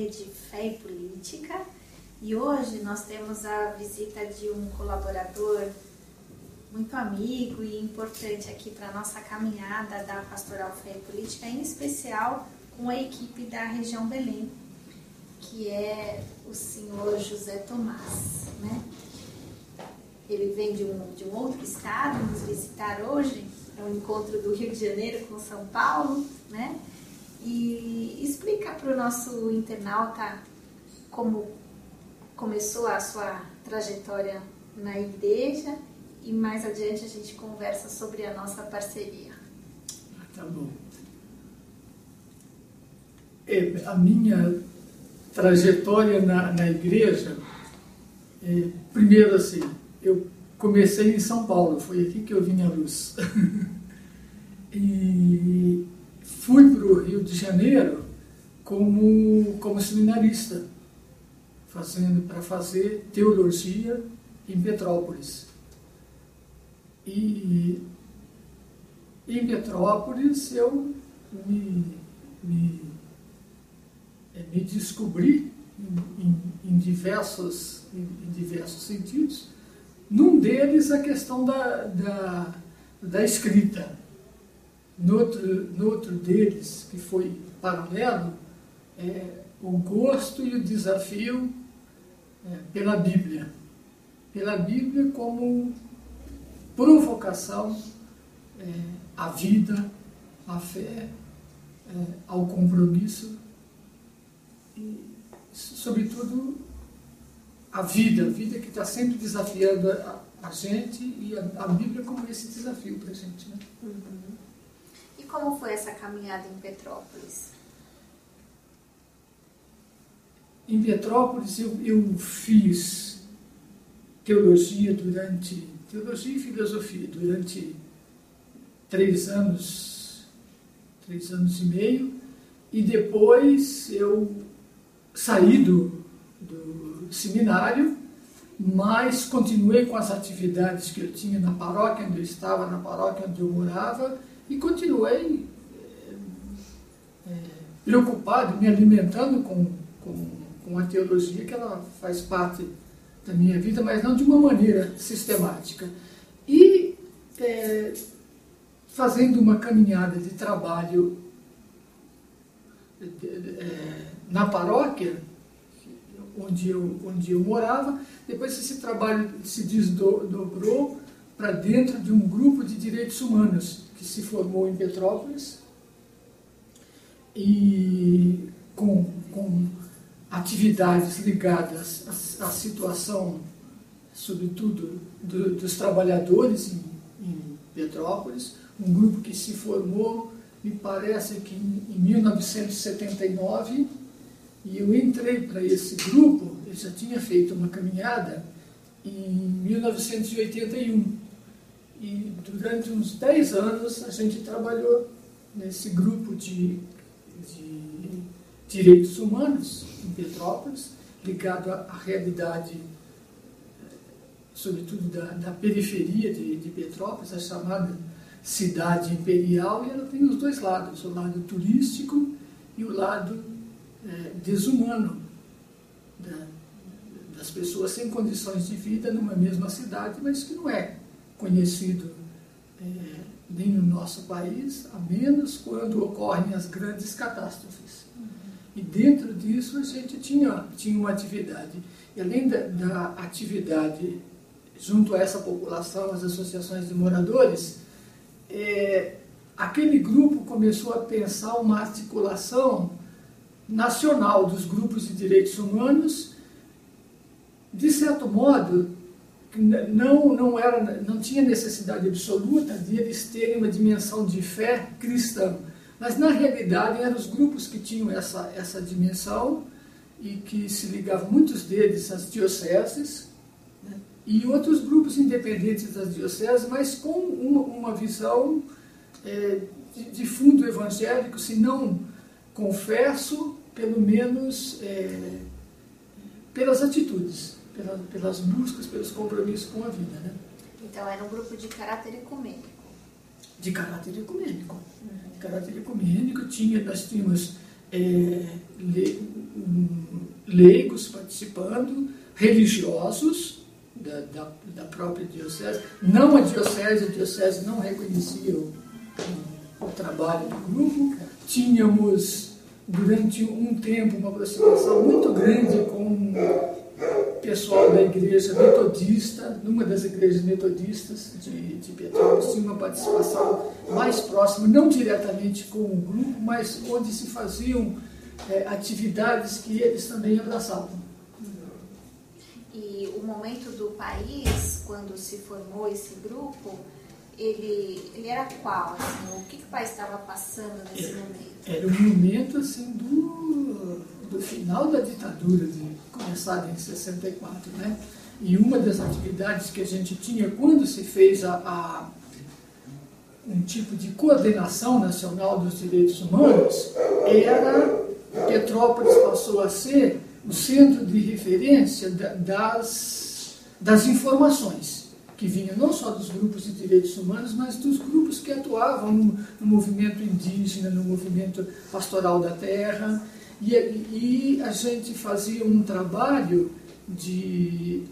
Rede Fé e Política. E hoje nós temos a visita de um colaborador muito amigo e importante aqui para a nossa caminhada da Pastoral Fé e Política, em especial com a equipe da região Belém, que é o senhor José Tomás, né? Ele vem de um outro estado nos visitar hoje, é um encontro do Rio de Janeiro com São Paulo, né? E explica para o nosso internauta como começou a sua trajetória na igreja e mais adiante a gente conversa sobre a nossa parceria. Tá bom. A minha trajetória na igreja, primeiro assim, eu comecei em São Paulo, foi aqui que eu vim à luz. E fui para o Rio de Janeiro como seminarista, para fazer teologia em Petrópolis. E em Petrópolis eu me descobri em diversos sentidos. Num deles, a questão da escrita. No outro deles, que foi paralelo, o gosto e o desafio pela Bíblia. Pela Bíblia como provocação à vida, à fé, ao compromisso e, sobretudo, a vida que está sempre desafiando a gente e a Bíblia como esse desafio para a gente, né? Uhum. E como foi essa caminhada em Petrópolis? Em Petrópolis eu fiz teologia e filosofia durante 3 anos e meio, e depois eu saí do seminário, mas continuei com as atividades que eu tinha na paróquia onde eu estava, na paróquia onde eu morava, e continuei preocupado, me alimentando com a teologia, que ela faz parte da minha vida, mas não de uma maneira sistemática. E fazendo uma caminhada de trabalho na paróquia, onde eu morava, depois esse trabalho se desdobrou para dentro de um grupo de direitos humanos que se formou em Petrópolis e com atividades ligadas à situação, sobretudo, dos trabalhadores em Petrópolis, um grupo que se formou, me parece que em 1979, e eu entrei para esse grupo, eu já tinha feito uma caminhada em 1981, e durante uns 10 anos a gente trabalhou nesse grupo de direitos humanos em Petrópolis, ligado à realidade, sobretudo da periferia de Petrópolis, a chamada cidade imperial, e ela tem os dois lados, o lado turístico e o lado desumano das pessoas sem condições de vida numa mesma cidade, mas que não é conhecido nem no nosso país, a menos quando ocorrem as grandes catástrofes. E dentro disso a gente tinha uma atividade. E além da atividade junto a essa população, as associações de moradores, aquele grupo começou a pensar uma articulação nacional dos grupos de direitos humanos, de certo modo, não tinha necessidade absoluta de eles terem uma dimensão de fé cristã, mas na realidade eram os grupos que tinham essa dimensão e que se ligavam, muitos deles, às dioceses, né, e outros grupos independentes das dioceses, mas com uma visão de fundo evangélico, se não confesso, pelo menos pelas atitudes, pelas buscas, pelos compromissos com a vida, né? Então era um grupo de caráter ecumênico. De caráter ecumênico. De caráter ecumênico, nós tínhamos leigos participando, religiosos da própria diocese. Não a diocese não reconhecia o trabalho do grupo. Tínhamos, durante um tempo, uma aproximação muito grande com o pessoal da igreja metodista, numa das igrejas metodistas de Petrópolis. Tinha uma participação mais próxima, não diretamente com o grupo, mas onde se faziam atividades que eles também abraçavam. E o momento do país, quando se formou esse grupo, ele era qual? Assim, o que o país estava passando nesse momento? Era um momento assim, do final da ditadura, começada em 64, né? E uma das atividades que a gente tinha quando se fez um tipo de coordenação nacional dos direitos humanos era Petrópolis passou a ser o centro de referência das informações que vinham não só dos grupos de direitos humanos, mas dos grupos que atuavam no movimento indígena, no movimento pastoral da terra. E a gente fazia um trabalho de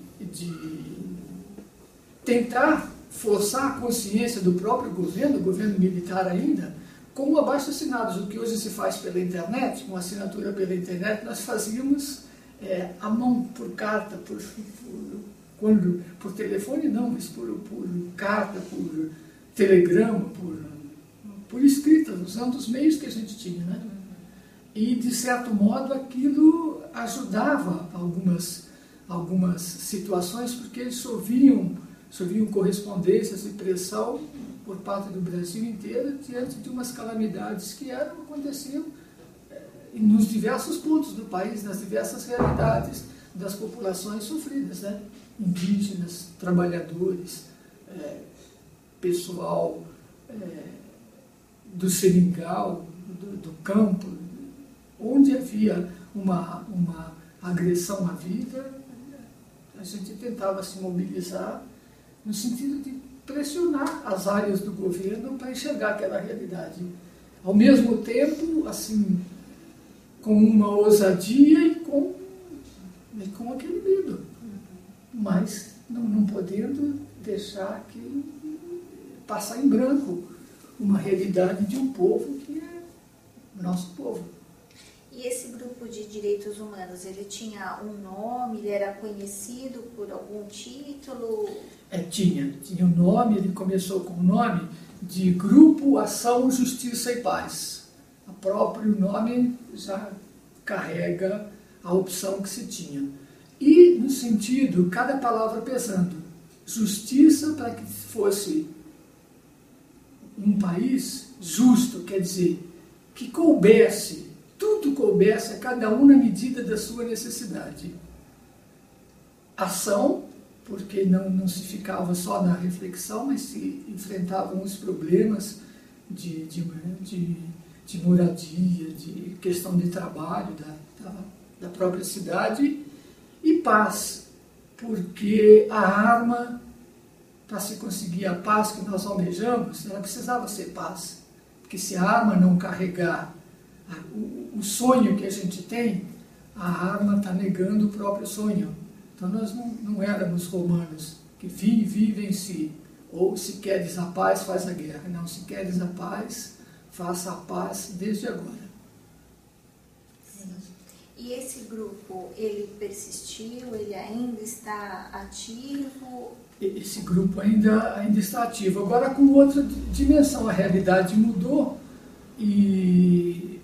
tentar forçar a consciência do próprio governo, o governo militar ainda, com o abaixo-assinados. O que hoje se faz pela internet, com assinatura pela internet, nós fazíamos à mão, por carta, por telefone não, mas por carta, por telegrama, por escrita, usando os meios que a gente tinha, né? E, de certo modo, aquilo ajudava algumas situações, porque eles sofriam correspondências e pressão por parte do Brasil inteiro diante de umas calamidades que aconteciam nos diversos pontos do país, nas diversas realidades das populações sofridas, né? Indígenas, trabalhadores, pessoal do seringal, do campo, onde havia uma agressão à vida, a gente tentava se mobilizar no sentido de pressionar as áreas do governo para enxergar aquela realidade. Ao mesmo tempo, assim, com uma ousadia e com aquele medo, mas não podendo deixar que passar em branco uma realidade de um povo que é o nosso povo. E esse grupo de direitos humanos, ele tinha um nome, ele era conhecido por algum título? Tinha um nome, ele começou com o nome de Grupo Ação, Justiça e Paz. O próprio nome já carrega a opção que se tinha. E no sentido, cada palavra pesando, justiça para que fosse um país justo, quer dizer, que coubesse, tudo coubesse a cada um na medida da sua necessidade. Ação, porque não se ficava só na reflexão, mas se enfrentavam os problemas de moradia, de questão de trabalho da própria cidade. E paz, porque a arma, para se conseguir a paz que nós almejamos, ela precisava ser paz. Porque se a arma não carregar o sonho que a gente tem, a arma está negando o próprio sonho. Então nós não éramos romanos que vivem em si. Ou se queres a paz, faz a guerra. Não, se queres a paz, faça a paz desde agora. E esse grupo, ele persistiu, ele ainda está ativo? Esse grupo ainda está ativo, agora com outra dimensão. A realidade mudou e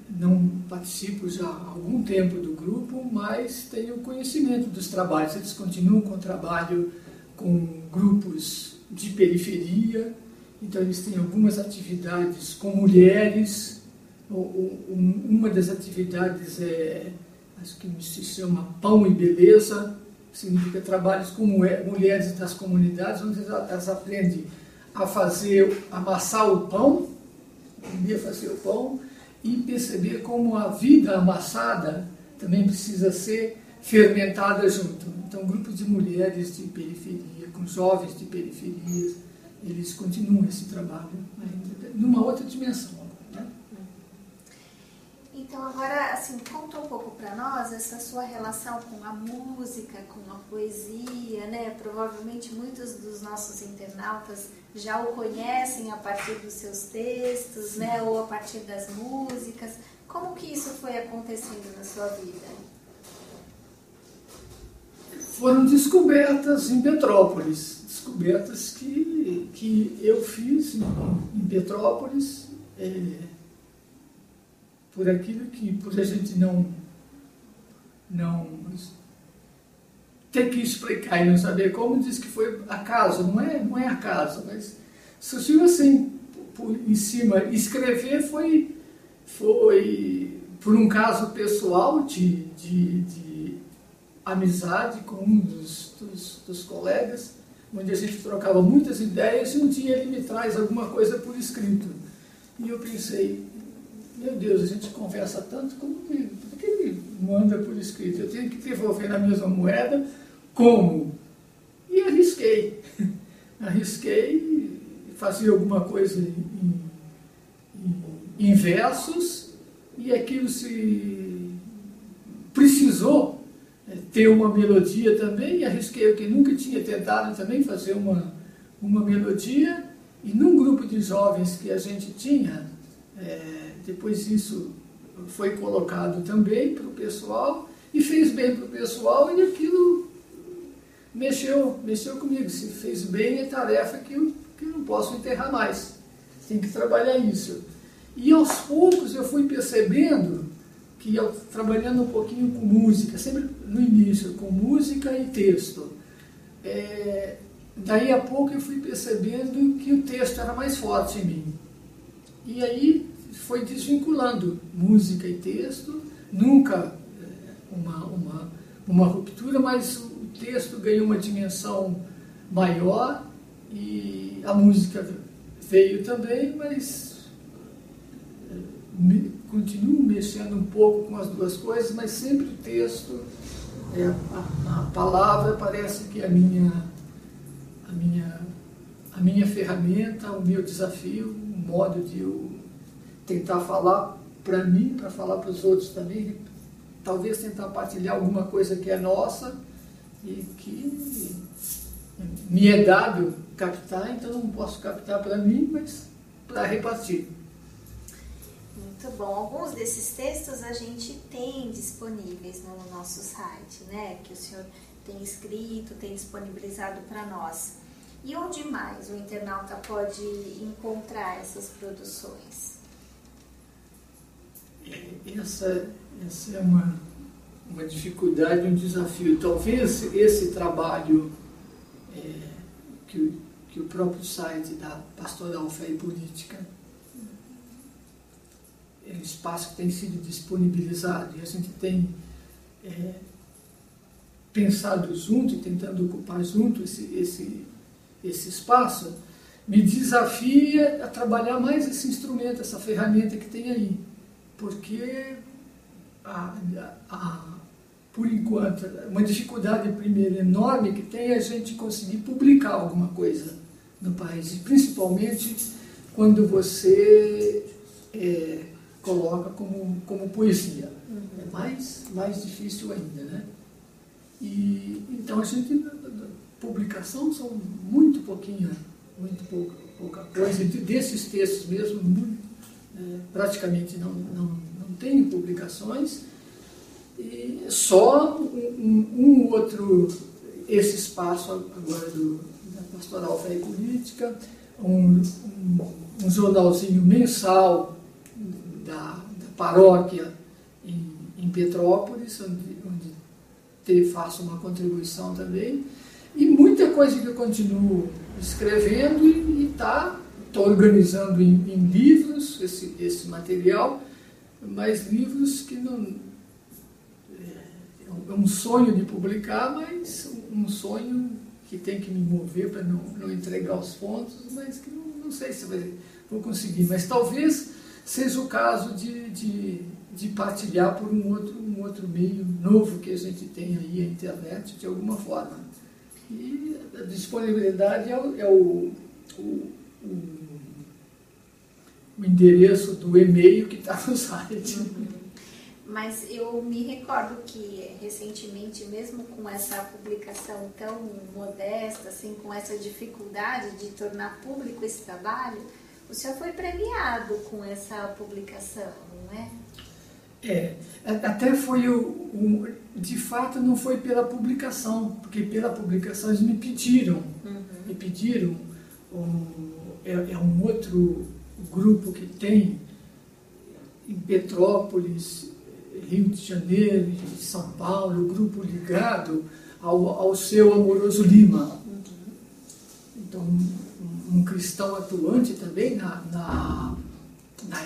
não participo já há algum tempo do grupo, mas tenho conhecimento dos trabalhos. Eles continuam com o trabalho com grupos de periferia, então eles têm algumas atividades com mulheres. Uma das atividades acho que se chama Pão e Beleza, significa trabalhos com mulheres das comunidades, onde elas aprendem a amassar o pão, aprender a fazer o pão e perceber como a vida amassada também precisa ser fermentada junto. Então, grupos de mulheres de periferia, com jovens de periferias, eles continuam esse trabalho ainda numa outra dimensão. Então agora, assim, conta um pouco para nós essa sua relação com a música, com a poesia, né? Provavelmente muitos dos nossos internautas já o conhecem a partir dos seus textos, né? Ou a partir das músicas. Como que isso foi acontecendo na sua vida? Foram descobertas em Petrópolis, descobertas que eu fiz em Petrópolis, por aquilo que, por a gente não ter que explicar e não saber como, diz que foi acaso, não é acaso, mas surgiu assim, em cima. Escrever foi por um caso pessoal de amizade com um dos colegas, onde a gente trocava muitas ideias, e um dia ele me traz alguma coisa por escrito. E eu pensei, meu Deus, a gente conversa tanto, por que ele manda por escrito? Eu tenho que devolver na mesma moeda, como? E arrisquei. Arrisquei, fazia alguma coisa em versos, e aquilo se precisou ter uma melodia também, e arrisquei o que nunca tinha tentado também fazer uma melodia, e num grupo de jovens que a gente tinha, depois isso foi colocado também para o pessoal, e fez bem para o pessoal, e aquilo mexeu comigo. Se fez bem, é tarefa que eu não posso enterrar mais, tem que trabalhar isso. E aos poucos eu fui percebendo que eu, trabalhando um pouquinho com música, sempre no início, com música e texto, daí a pouco eu fui percebendo que o texto era mais forte em mim. E aí foi desvinculando música e texto, nunca uma ruptura, mas o texto ganhou uma dimensão maior, e a música veio também, mas continuo mexendo um pouco com as duas coisas, mas sempre o texto, a palavra parece que é a minha ferramenta, o meu desafio, o modo de eu tentar falar para mim, para falar para os outros também, talvez tentar partilhar alguma coisa que é nossa e que me é dado captar, então não posso captar para mim, mas para repartir. Muito bom. Alguns desses textos a gente tem disponíveis no nosso site, né? Que o senhor tem escrito, tem disponibilizado para nós. E onde mais o internauta pode encontrar essas produções? Essa é uma dificuldade, um desafio. Talvez esse trabalho que o próprio site da Pastoral Fé e Política, é um espaço que tem sido disponibilizado, e a gente tem pensado junto e tentando ocupar junto esse espaço, me desafia a trabalhar mais esse instrumento, essa ferramenta que tem aí, porque por enquanto, uma dificuldade primeira enorme que tem é a gente conseguir publicar alguma coisa no país, e principalmente quando você coloca como poesia. É mais difícil ainda, né? E então a gente, publicação são muito pouca coisa, desses textos mesmo, praticamente não tem publicações, e só um outro, esse espaço agora da Pastoral Fé e Política, um jornalzinho mensal da paróquia em Petrópolis, onde faço uma contribuição também, e muita coisa que eu continuo escrevendo, e estou organizando em livros esse material, mas livros que não... É um sonho de publicar, mas um sonho que tem que me mover para não entregar os pontos, mas que não sei se vou conseguir. Mas talvez seja o caso de partilhar por um outro meio novo que a gente tem aí, a internet, de alguma forma. E a disponibilidade é o endereço do e-mail que está no site. Mas eu me recordo que recentemente, mesmo com essa publicação tão modesta, assim, com essa dificuldade de tornar público esse trabalho, o senhor foi premiado com essa publicação, não é? Até foi de fato não foi pela publicação, porque pela publicação eles me pediram, é um outro grupo que tem em Petrópolis, Rio de Janeiro e São Paulo, grupo ligado ao seu Amoroso Lima. Então, um cristão atuante também na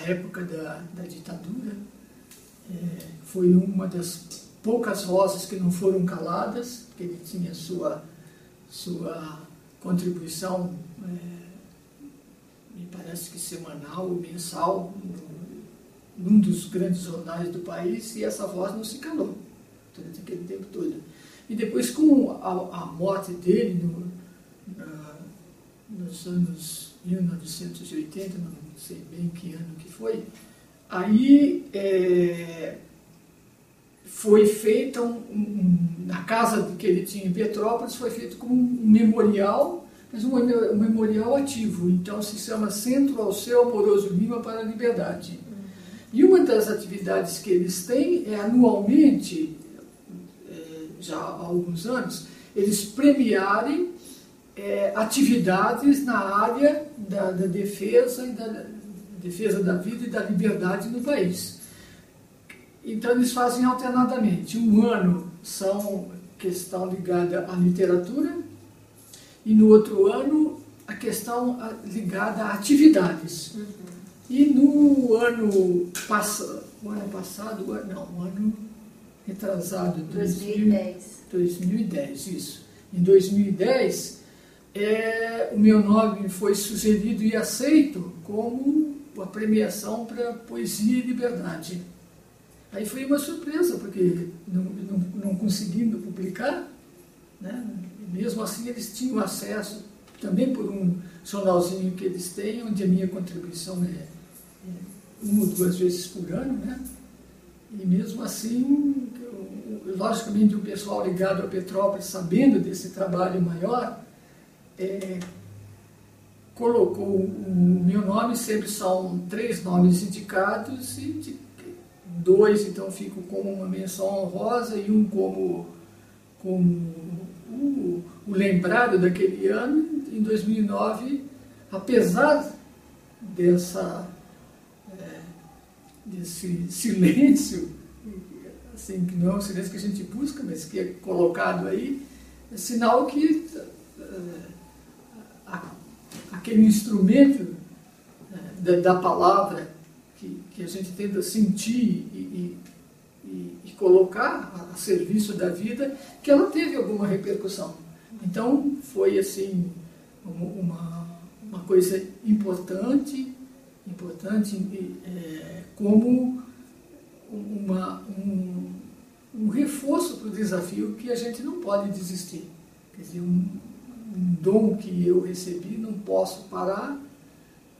época da ditadura, foi uma das poucas vozes que não foram caladas, porque ele tinha sua contribuição, me parece que semanal ou mensal, num dos grandes jornais do país, e essa voz não se calou durante aquele tempo todo. E depois, com a morte dele nos anos 1980, não sei bem que ano que foi, aí foi feita na casa que ele tinha em Petrópolis, foi feito como um memorial, mas um memorial ativo. Então se chama Centro Alceu Amoroso Lima para a Liberdade. E uma das atividades que eles têm é anualmente, já há alguns anos, eles premiarem atividades na área da defesa da vida e da liberdade no país. Então eles fazem alternadamente. Um ano são questão ligada à literatura e no outro ano a questão ligada a atividades. E no ano retrasado, 2010, isso. Em 2010, o meu nome foi sugerido e aceito como a premiação para Poesia e Liberdade. Aí foi uma surpresa, porque não conseguindo publicar, né? Mesmo assim eles tinham acesso, também por um jornalzinho que eles têm, onde a minha contribuição é 1 ou 2 vezes por ano, né? E mesmo assim, logicamente o pessoal ligado a Petrópolis, sabendo desse trabalho maior, colocou o meu nome, sempre são 3 nomes indicados, e 2 então ficam como uma menção honrosa e um como o lembrado daquele ano. Em 2009, apesar desse silêncio, assim, que não é um silêncio que a gente busca, mas que é colocado aí, é sinal que aquele instrumento da palavra que a gente tenta sentir e colocar a serviço da vida, que ela teve alguma repercussão. Então foi assim uma coisa importante como um reforço para o desafio, que a gente não pode desistir. Quer dizer, um dom que eu recebi, não posso parar,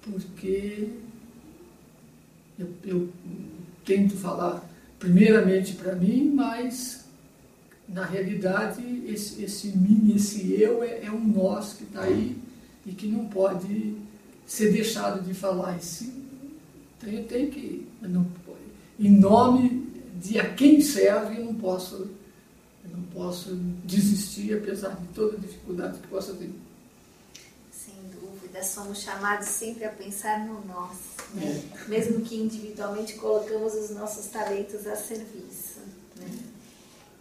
porque eu tento falar primeiramente para mim, mas na realidade esse mim, esse eu é um nós que está aí e que não pode ser deixado de falar. Então eu tenho que, em nome de a quem serve, eu não posso desistir, apesar de toda a dificuldade que possa ter. Sem dúvida, somos chamados sempre a pensar no nós, né? Mesmo que individualmente colocamos os nossos talentos a serviço, né?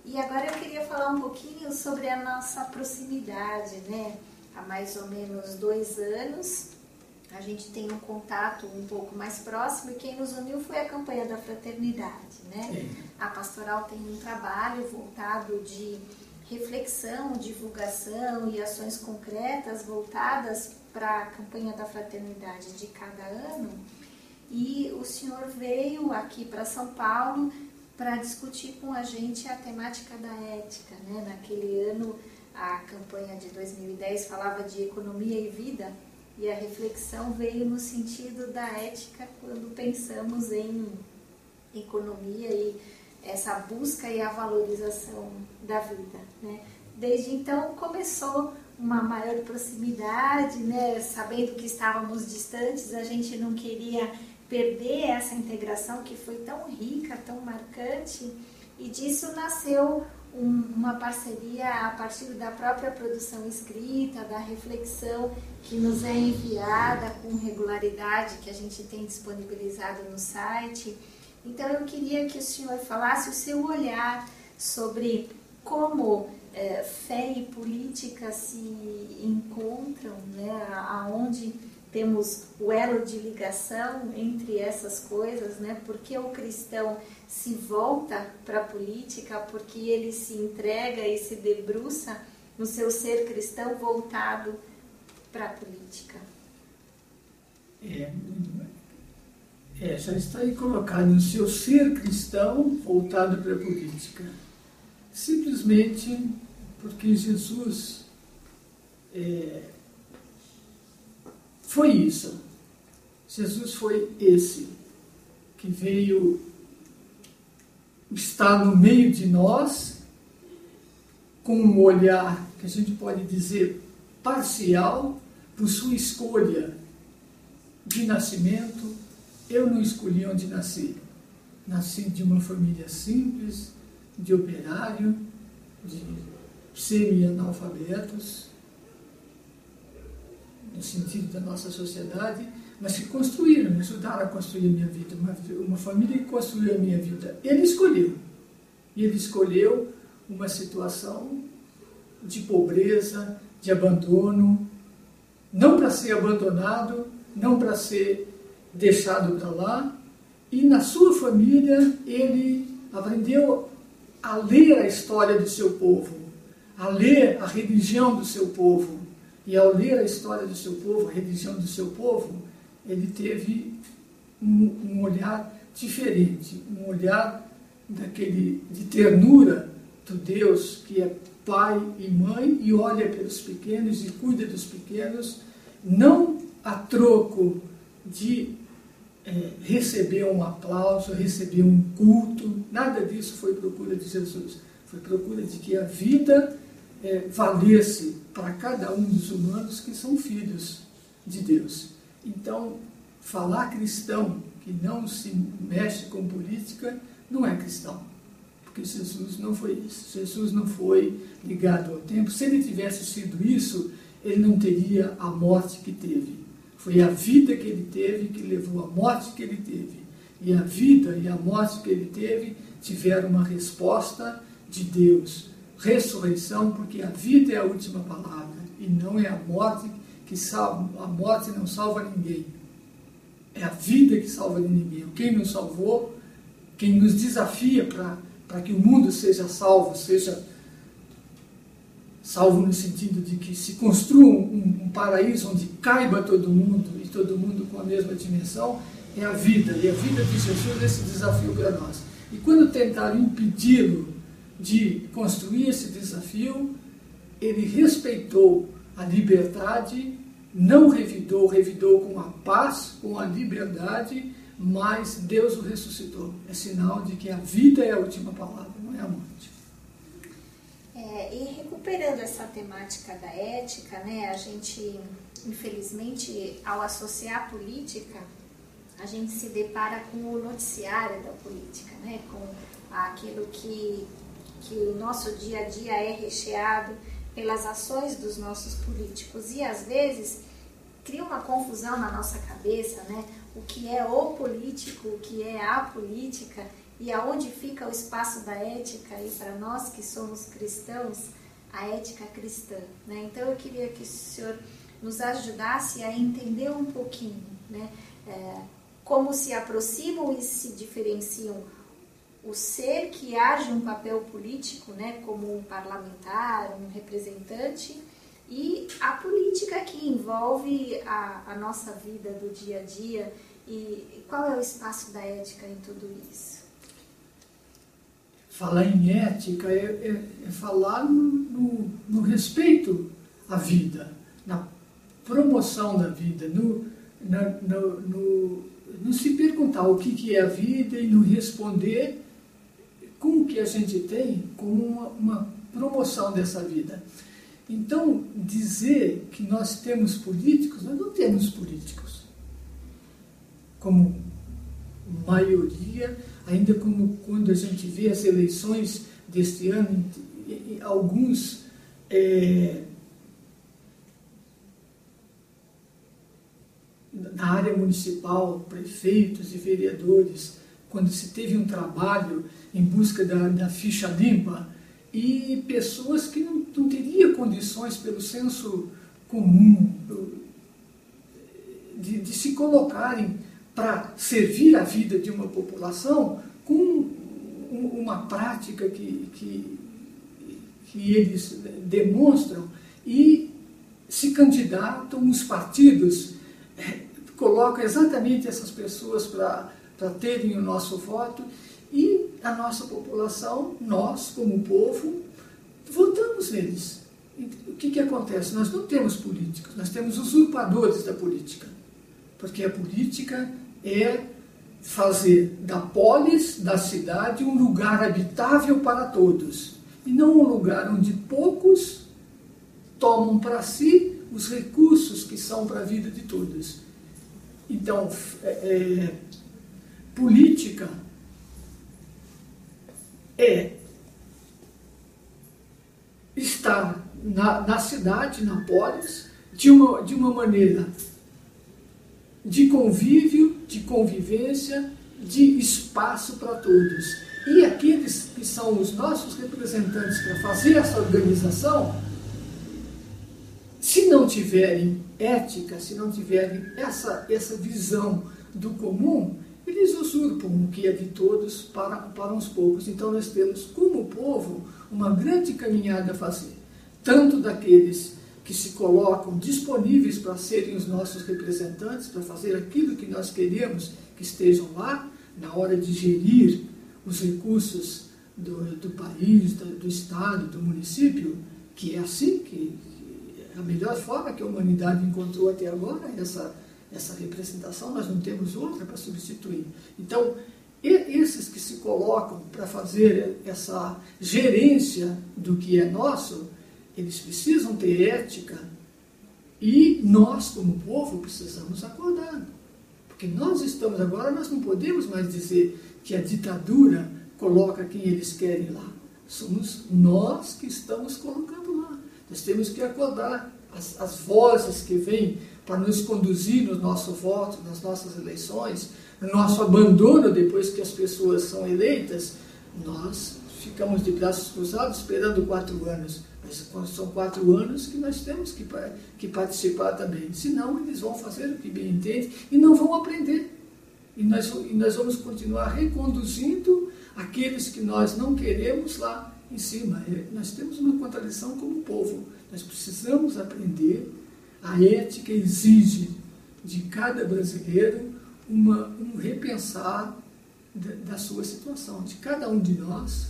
E agora eu queria falar um pouquinho sobre a nossa proximidade, né? Há mais ou menos 2 anos, a gente tem um contato um pouco mais próximo, e quem nos uniu foi a campanha da fraternidade, né? A pastoral tem um trabalho voltado de reflexão, divulgação e ações concretas voltadas para a campanha da fraternidade de cada ano, e o senhor veio aqui para São Paulo para discutir com a gente a temática da ética, né? Naquele ano, a campanha de 2010 falava de economia e vida, e a reflexão veio no sentido da ética quando pensamos em economia e essa busca e a valorização da vida, né? Desde então começou uma maior proximidade, né? Sabendo que estávamos distantes, a gente não queria perder essa integração que foi tão rica, tão marcante, e disso nasceu uma parceria a partir da própria produção escrita, da reflexão que nos é enviada com regularidade, que a gente tem disponibilizado no site. Então eu queria que o senhor falasse o seu olhar sobre como fé e política se encontram, né? Aonde temos o elo de ligação entre essas coisas, né? Porque o cristão se volta para a política, porque ele se entrega e se debruça no seu ser cristão voltado para a política. Já está aí colocado no seu ser cristão voltado para a política. Simplesmente porque Jesus foi isso. Jesus foi esse que veio estar no meio de nós com um olhar que a gente pode dizer parcial por sua escolha de nascimento. Eu não escolhi onde nasci. Nasci de uma família simples, de operário, de semi-analfabetos, no sentido da nossa sociedade, mas que construíram, me ajudaram a construir a minha vida, uma família que construiu a minha vida. Ele escolheu. E ele escolheu uma situação de pobreza, de abandono, não para ser abandonado, não para ser deixado para lá. E na sua família ele aprendeu a ler a história do seu povo, a ler a religião do seu povo. E ao ler a história do seu povo, a religião do seu povo, ele teve um olhar diferente, um olhar de ternura do Deus que é pai e mãe e olha pelos pequenos e cuida dos pequenos, não a troco de receber um aplauso, receber um culto, nada disso foi procura de Jesus. Foi procura de que a vida valesse para cada um dos humanos que são filhos de Deus. Então, falar cristão que não se mexe com política não é cristão, porque Jesus não foi isso. Jesus não foi ligado ao tempo. Se ele tivesse sido isso, ele não teria a morte que teve. Foi a vida que ele teve que levou à morte que ele teve. E a vida e a morte que ele teve tiveram uma resposta de Deus. Ressurreição, porque a vida é a última palavra e não é a morte que salva. A morte não salva ninguém. É a vida que salva ninguém. Quem nos salvou, quem nos desafia para que o mundo seja salvo no sentido de que se construa um paraíso onde caiba todo mundo e todo mundo com a mesma dimensão, é a vida. E a vida de Jesus é esse desafio para nós. E quando tentaram impedi-lo de construir esse desafio, ele respeitou a liberdade, não revidou com a paz, com a liberdade, mas Deus o ressuscitou. É sinal de que a vida é a última palavra, não é a morte. E recuperando essa temática da ética, né, a gente, infelizmente, ao associar a política, a gente se depara com o noticiário da política, né, com aquilo que o nosso dia a dia é recheado pelas ações dos nossos políticos. E, às vezes, cria uma confusão na nossa cabeça, né, o que é o político, o que é a política, e aonde fica o espaço da ética, e para nós que somos cristãos, a ética cristã, né? Então eu queria que o senhor nos ajudasse a entender um pouquinho, né, como se aproximam e se diferenciam o ser que age um papel político, né, como um parlamentar, um representante, e a política que envolve a nossa vida do dia a dia, e qual é o espaço da ética em tudo isso? Falar em ética é falar no respeito à vida, na promoção da vida, no não se perguntar o que é a vida e não responder com o que a gente tem como uma promoção dessa vida. Então, dizer que nós temos políticos, nós não temos políticos. Como maioria, ainda como quando a gente vê as eleições deste ano, alguns na área municipal, prefeitos e vereadores, quando se teve um trabalho em busca da ficha limpa, e pessoas que não teriam condições, pelo senso comum, de se colocarem para servir a vida de uma população com uma prática que eles demonstram, e se candidatam, os partidos colocam exatamente essas pessoas para terem o nosso voto, e a nossa população, nós como povo, votamos neles. O que acontece? Nós não temos políticos, nós temos usurpadores da política, porque a política é fazer da polis, da cidade, um lugar habitável para todos, e não um lugar onde poucos tomam para si os recursos que são para a vida de todos. Então, política é estar na cidade, na polis, de uma maneira de convívio, de convivência, de espaço para todos. E aqueles que são os nossos representantes para fazer essa organização, se não tiverem ética, se não tiverem essa visão do comum, eles usurpam o que é de todos para uns poucos. Então nós temos, como povo, uma grande caminhada a fazer, tanto daqueles que se colocam disponíveis para serem os nossos representantes, para fazer aquilo que nós queremos que estejam lá, na hora de gerir os recursos do país, do estado, do município, que é assim que a melhor forma que a humanidade encontrou até agora, essa representação, nós não temos outra para substituir. Então, esses que se colocam para fazer essa gerência do que é nosso, eles precisam ter ética, e nós, como povo, precisamos acordar. Porque nós estamos agora, nós não podemos mais dizer que a ditadura coloca quem eles querem lá. Somos nós que estamos colocando lá. Nós temos que acordar. As vozes que vêm para nos conduzir no nosso voto, nas nossas eleições, no nosso abandono depois que as pessoas são eleitas, nós ficamos de braços cruzados esperando 4 anos. Mas são 4 anos que nós temos que participar também. Senão, eles vão fazer o que bem entendem e não vão aprender. E nós vamos continuar reconduzindo aqueles que nós não queremos lá em cima. Nós temos uma contradição como povo. Nós precisamos aprender. A ética exige de cada brasileiro um repensar da sua situação. De cada um de nós,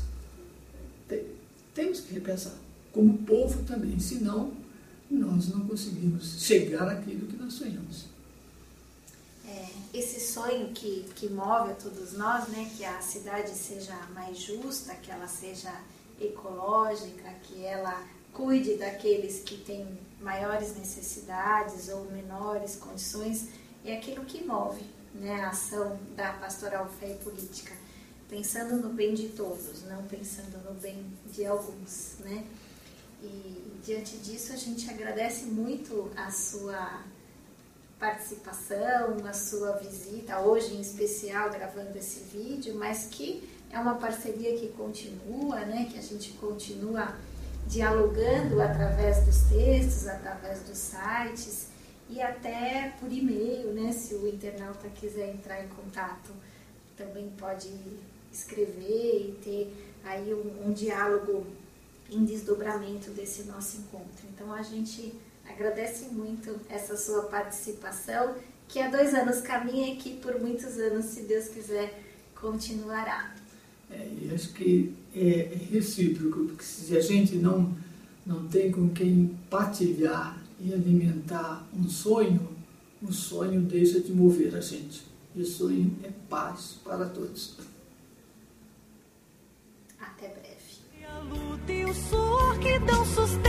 temos que repensar. Como povo também, senão nós não conseguimos chegar àquilo que nós sonhamos. Esse sonho que move a todos nós, né, que a cidade seja mais justa, que ela seja ecológica, que ela cuide daqueles que têm maiores necessidades ou menores condições, é aquilo que move, né, a ação da Pastoral Fé e Política, pensando no bem de todos, não pensando no bem de alguns, né? E diante disso a gente agradece muito a sua participação, a sua visita, hoje em especial gravando esse vídeo, mas que é uma parceria que continua, né? Que a gente continua dialogando através dos textos, através dos sites e até por e-mail, né? Se o internauta quiser entrar em contato, também pode escrever e ter aí um diálogo em desdobramento desse nosso encontro. Então a gente agradece muito essa sua participação, que há 2 anos caminha e que por muitos anos, se Deus quiser, continuará. E acho que é recíproco, porque se a gente não tem com quem partilhar e alimentar um sonho, o sonho deixa de mover a gente. e o sonho é paz para todos. Até breve. A luta e o suor que dão sustento